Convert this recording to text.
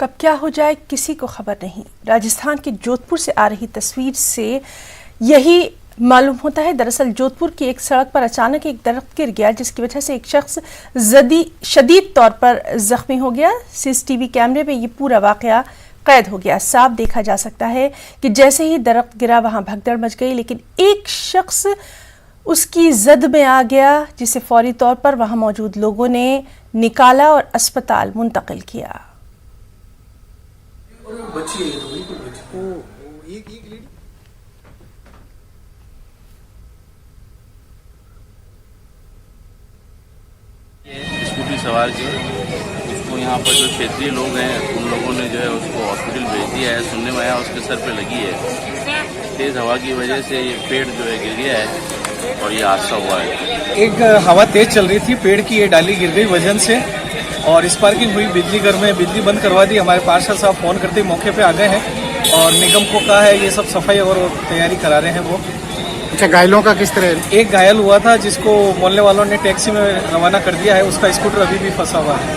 कब क्या हो जाए किसी को खबर नहीं। राजस्थान के जोधपुर से आ रही तस्वीर से यही मालूम होता है। दरअसल जोधपुर की एक सड़क पर अचानक एक दरख्त गिर गया, जिसकी वजह से एक शख्स शदीद तौर पर जख्मी हो गया। सीसीटीवी कैमरे में ये पूरा वाकया कैद हो गया। साफ देखा जा सकता है कि जैसे ही दरख्त गिरा वहां भगदड़ मच गई, लेकिन एक शख्स उसकी जद में आ गया, जिसे फौरी तौर पर वहां मौजूद लोगों ने निकाला और अस्पताल मुंतकिल किया। स्कूटी सवार की उसको यहाँ पर जो क्षेत्रीय लोग हैं उन लोगों ने जो है उसको हॉस्पिटल भेज दिया है। सुनने में आया उसके सर पे लगी है। तेज हवा की वजह से ये पेड़ जो है गिर गया है और ये हादसा हुआ है। एक हवा तेज चल रही थी, पेड़ की ये डाली गिर गई वजन से और स्पार्किंग हुई। बिजली घर में बिजली बंद करवा दी। हमारे पार्षद साहब फोन करते ही मौके पे आ गए हैं और निगम को कहा है ये सब सफाई और तैयारी करा रहे हैं वो। अच्छा, घायलों का किस तरह? एक घायल हुआ था जिसको मोहल्ले वालों ने टैक्सी में रवाना कर दिया है। उसका स्कूटर अभी भी फंसा हुआ है।